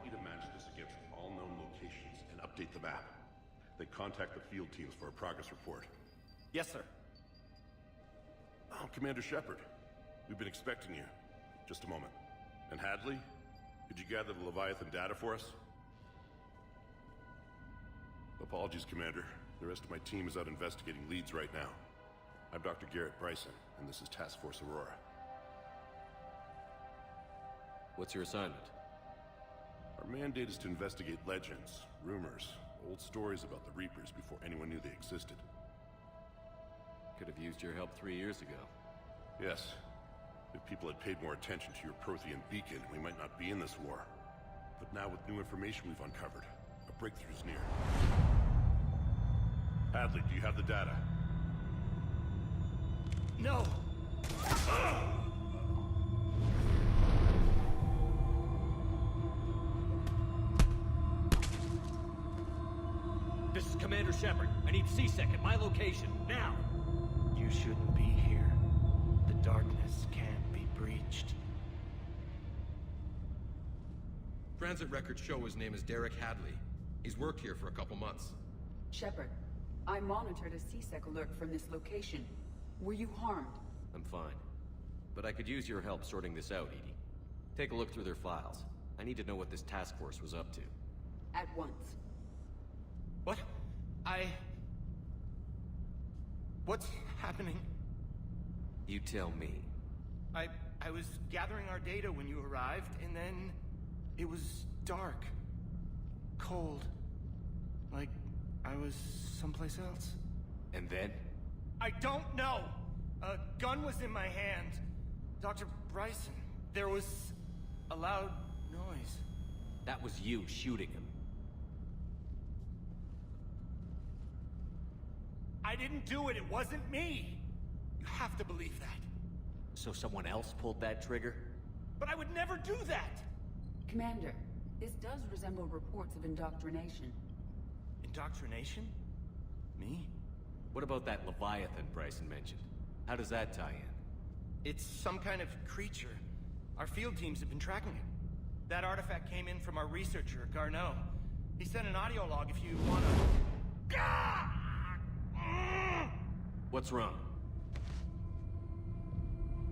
want you to match this against all known locations and update the map. Then contact the field teams for a progress report. Yes, sir. Oh, Commander Shepard. We've been expecting you. Just a moment. And Hadley? Could you gather the Leviathan data for us? Apologies, Commander. The rest of my team is out investigating leads right now. I'm Dr. Garrett Bryson, and this is Task Force Aurora. What's your assignment? Our mandate is to investigate legends, rumors, old stories about the Reapers before anyone knew they existed. Could have used your help 3 years ago. Yes. If people had paid more attention to your Prothean beacon, we might not be in this war. But now with new information we've uncovered, a breakthrough's near. Hadley, do you have the data? No! This is Commander Shepard. I need C-Sec at my location, now! You shouldn't be here. The darkness can't be breached. Transit records show his name is Derek Hadley. He's worked here for a couple months. Shepard, I monitored a C-Sec alert from this location. Were you harmed? I'm fine. But I could use your help sorting this out, Edie. Take a look through their files. I need to know what this task force was up to. At once. What? What's happening? You tell me. I was gathering our data when you arrived, and then it was dark. Cold. Like I was someplace else. And then? I don't know! A gun was in my hand. Dr. Bryson, there was a loud noise. That was you shooting him. I didn't do it, it wasn't me! You have to believe that. So someone else pulled that trigger? But I would never do that! Commander, this does resemble reports of indoctrination. Indoctrination? Me? What about that Leviathan Bryson mentioned? How does that tie in? It's some kind of creature. Our field teams have been tracking it. That artifact came in from our researcher, Garneau. He sent an audio log if you wanna... What's wrong?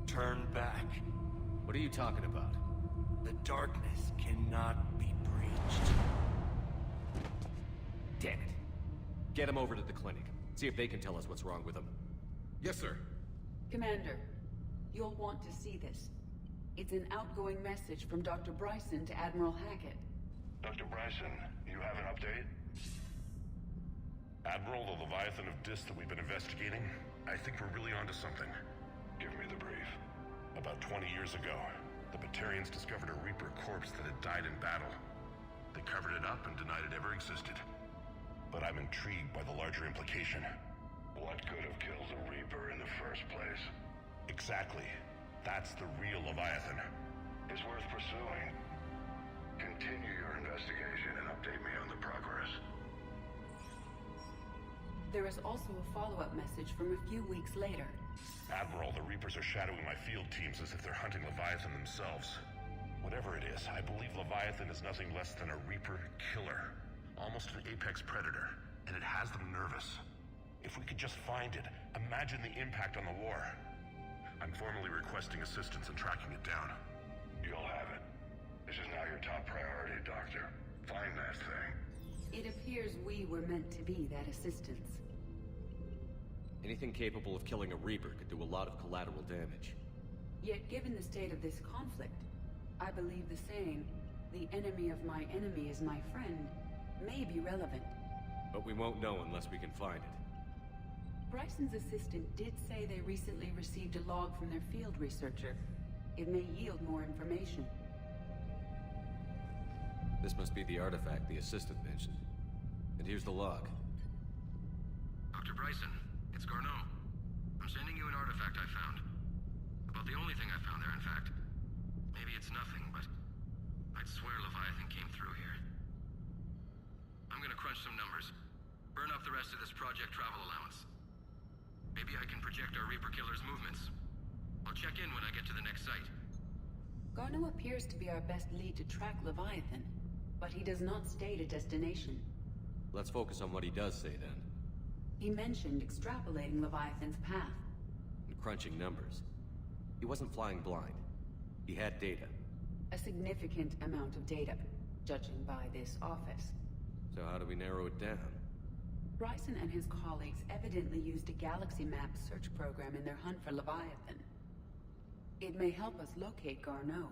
Turn back. What are you talking about? The darkness cannot be breached. Damn it. Get him over to the clinic. See if they can tell us what's wrong with him. Yes, sir. Commander, you'll want to see this. It's an outgoing message from Dr. Bryson to Admiral Hackett. Dr. Bryson, you have an update? Admiral, the Leviathan of Dis that we've been investigating, I think we're really onto something. Give me the brief. About 20 years ago, the Batarians discovered a Reaper corpse that had died in battle. They covered it up and denied it ever existed. But I'm intrigued by the larger implication. What could have killed the Reaper in the first place? Exactly. That's the real Leviathan. It's worth pursuing. Continue your investigation and update me on the progress. There is also a follow-up message from a few weeks later. Admiral, the Reapers are shadowing my field teams as if they're hunting Leviathan themselves. Whatever it is, I believe Leviathan is nothing less than a Reaper killer. Almost an apex predator, and it has them nervous. If we could just find it, imagine the impact on the war. I'm formally requesting assistance in tracking it down. You'll have it. This is now your top priority, Doctor. Find that thing. It appears we were meant to be that assistance. Anything capable of killing a Reaper could do a lot of collateral damage. Yet given the state of this conflict, I believe the saying, "The enemy of my enemy is my friend," may be relevant. But we won't know unless we can find it. Bryson's assistant did say they recently received a log from their field researcher. It may yield more information. This must be the artifact the assistant mentioned. And here's the log. Dr. Bryson, it's Garneau. I'm sending you an artifact I found. About the only thing I found there, in fact. Maybe it's nothing, but I'd swear Leviathan came through here. I'm gonna crunch some numbers. Burn up the rest of this project travel allowance. Maybe I can project our Reaper killer's movements. I'll check in when I get to the next site. Garneau appears to be our best lead to track Leviathan. but he does not state a destination. Let's focus on what he does say then. He mentioned extrapolating Leviathan's path. And crunching numbers. He wasn't flying blind. He had data. A significant amount of data, judging by this office. So how do we narrow it down? Bryson and his colleagues evidently used a galaxy map search program in their hunt for Leviathan. It may help us locate Garneau.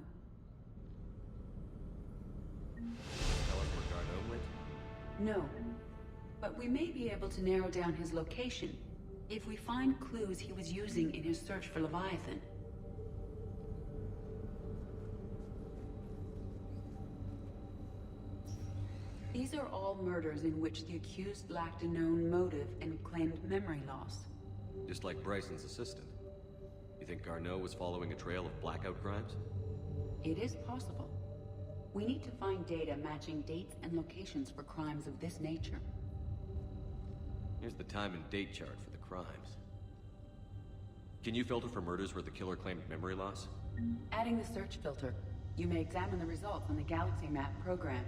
Tell us where Garneau went? No, but we may be able to narrow down his location if we find clues he was using in his search for Leviathan. These are all murders in which the accused lacked a known motive and claimed memory loss. Just like Bryson's assistant. You think Garneau was following a trail of blackout crimes? It is possible. We need to find data matching dates and locations for crimes of this nature. Here's the time and date chart for the crimes. Can you filter for murders where the killer claimed memory loss? Adding the search filter, you may examine the results on the Galaxy Map program.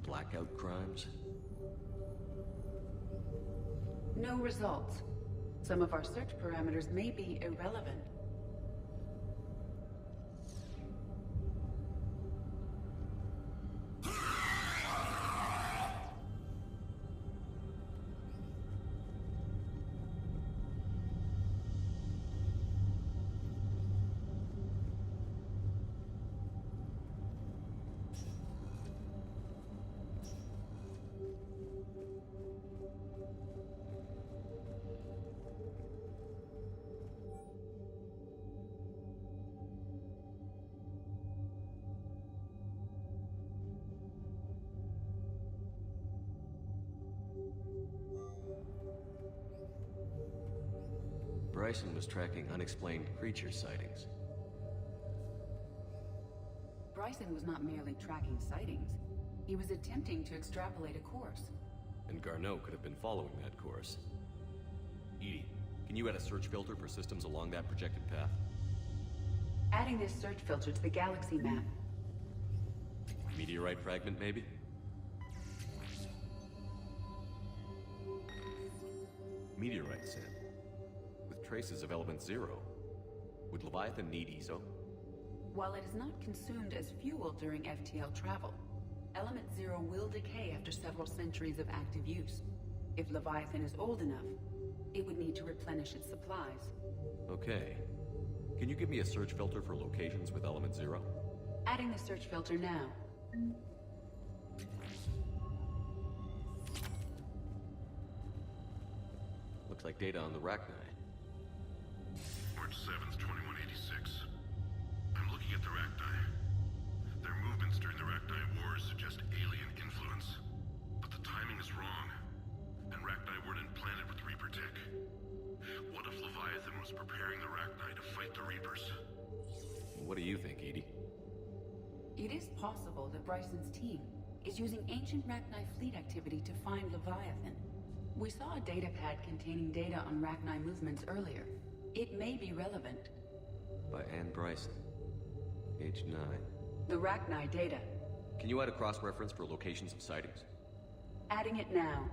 Blackout crimes? No results. Some of our search parameters may be irrelevant. Bryson was tracking unexplained creature sightings. Bryson was not merely tracking sightings. He was attempting to extrapolate a course. And Garneau could have been following that course. Edie, can you add a search filter for systems along that projected path? Adding this search filter to the Galaxy Map. Meteorite fragment, maybe? Meteorite sand. With traces of element zero. Would Leviathan need ESO? While it is not consumed as fuel during FTL travel, element zero will decay after several centuries of active use. If Leviathan is old enough, it would need to replenish its supplies. Okay. Can you give me a search filter for locations with element zero? Adding the search filter now. Looks like data on the Rachni. March 7th, 2186. I'm looking at the Rachni. Their movements during the Rachni Wars suggest alien influence. But the timing is wrong. And Rachni weren't implanted with Reaper tech. What if Leviathan was preparing the Rachni to fight the Reapers? What do you think, Edie? It is possible that Bryson's team is using ancient Rachni fleet activity to find Leviathan. We saw a datapad containing data on Rachni movements earlier. It may be relevant. By Anne Bryson. Age 9. The Rachni data. Can you add a cross-reference for locations of sightings? Adding it now.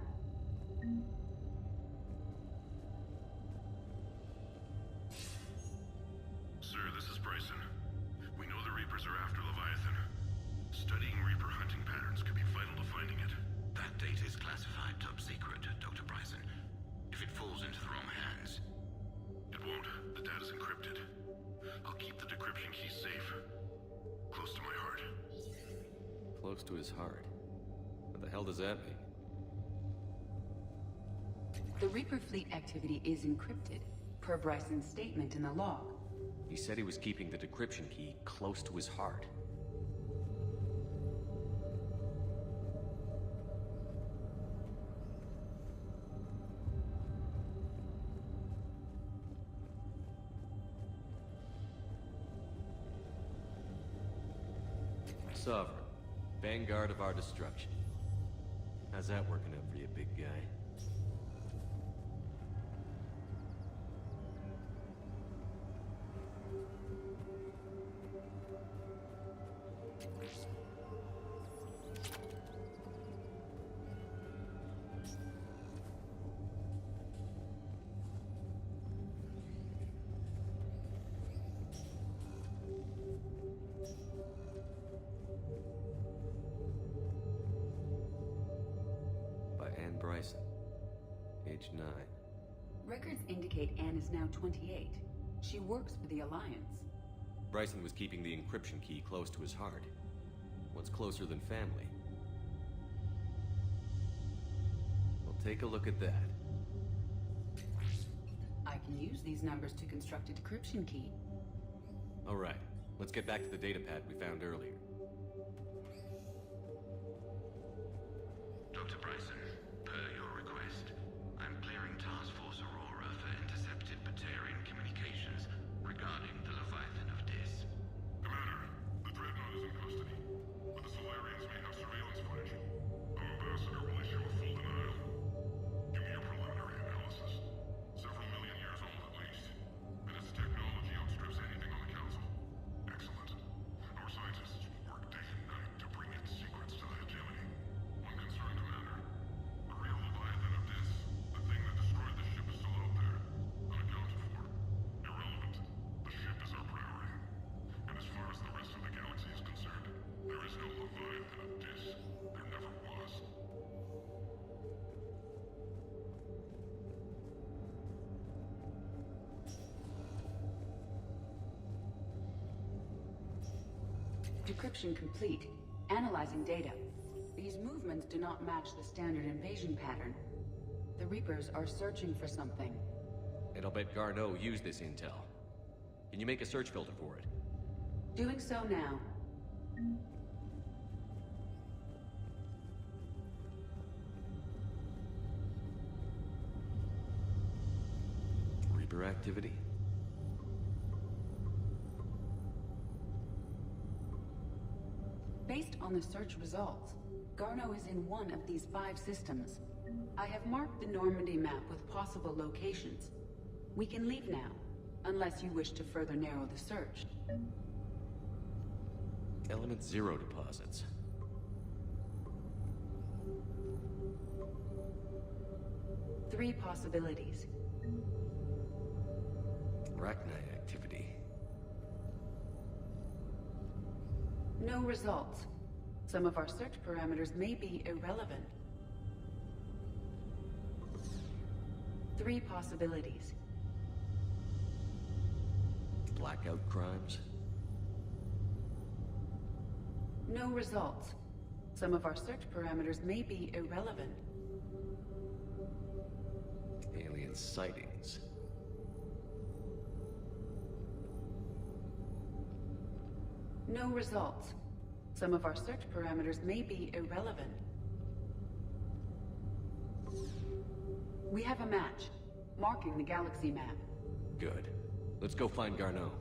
Sir, this is Bryson. We know the Reapers are after Leviathan. Studying Reaper hunting patterns could be vital to finding it. That data is classified top secret, Dr. Bryson. If it falls into the wrong hands... It won't. The data's encrypted. I'll keep the decryption key safe. Close to my heart. Close to his heart. What the hell does that mean? The Reaper fleet activity is encrypted, per Bryson's statement in the log. He said he was keeping the decryption key close to his heart. Sovereign. Vanguard of our destruction. How's that working out for you, big guy? Bryson. Age 9. Records indicate Anne is now 28. She works for the Alliance. Bryson was keeping the encryption key close to his heart. What's closer than family? Well, take a look at that. I can use these numbers to construct a decryption key. All right, let's get back to the datapad we found earlier. Dr. Bryson, per your request, I'm clearing Task Force Aurora for intercepted Batarian communications regarding the Leviathan of Dis. Commander, the Dreadnought is in custody, but the Solarians may have surveillance footage. Our ambassador will issue a full denial. Give me your preliminary analysis. Several million years old at least, and its technology outstrips anything on the Council. Excellent. Our scientists will work day and night to bring its secrets to the hegemony. One concern, Commander. The real Leviathan of Dis, the thing that destroyed the ship, is still out there, unaccounted for. Irrelevant. The ship is our priority. And as far as the rest of the galaxy is concerned, there is no Leviathan of Dis. There never was. Decryption complete. Analyzing data. These movements do not match the standard invasion pattern. The Reapers are searching for something. And I'll bet Garneau used this intel. Can you make a search filter for it? Doing so now. Reaper activity? Based on the search results, Garneau is in one of these 5 systems. I have marked the Normandy map with possible locations. We can leave now, unless you wish to further narrow the search. Element 0 deposits. Three possibilities. Arachnite activity. No results. Some of our search parameters may be irrelevant. Three possibilities. Blackout crimes. No results. Some of our search parameters may be irrelevant. Alien sightings. No results. Some of our search parameters may be irrelevant. We have a match, marking the galaxy map. Good. Let's go find Garneau.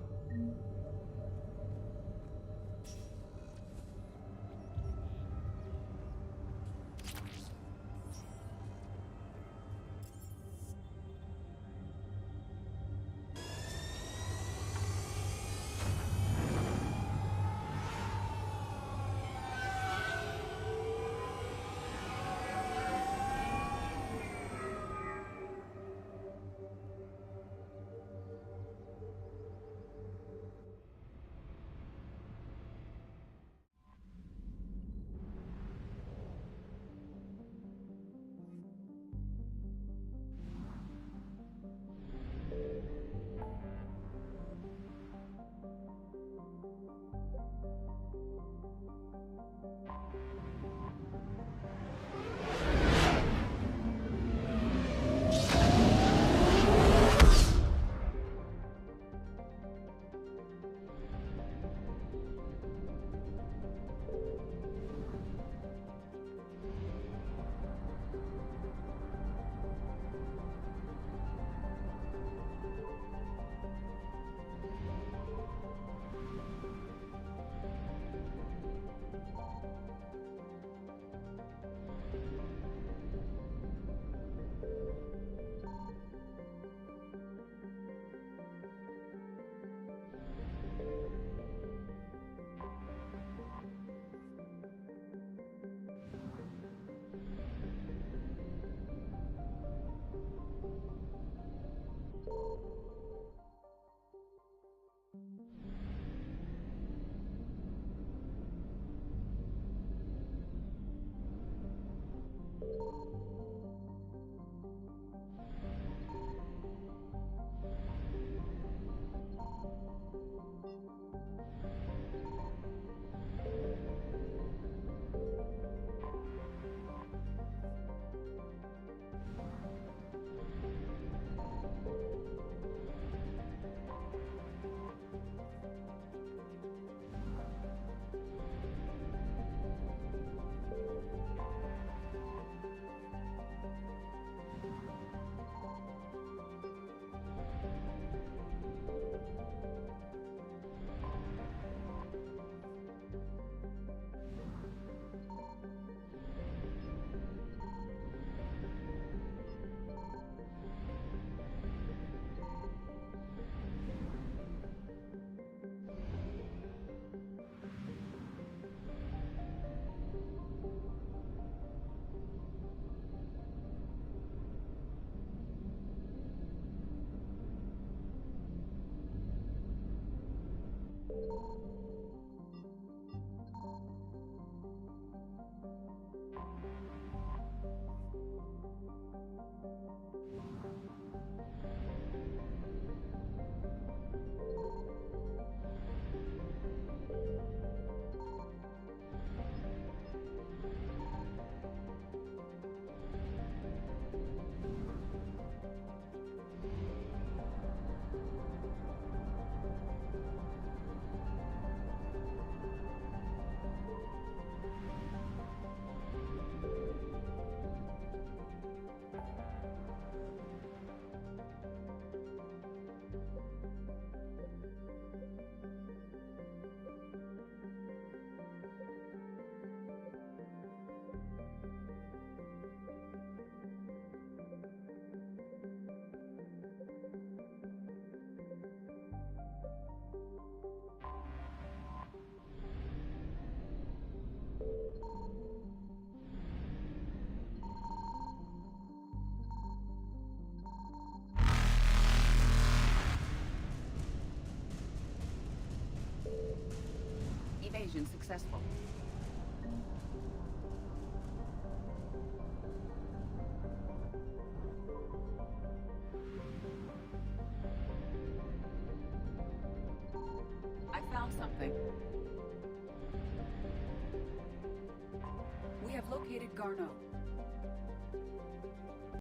Evasion successful. I found something. We have located Garneau.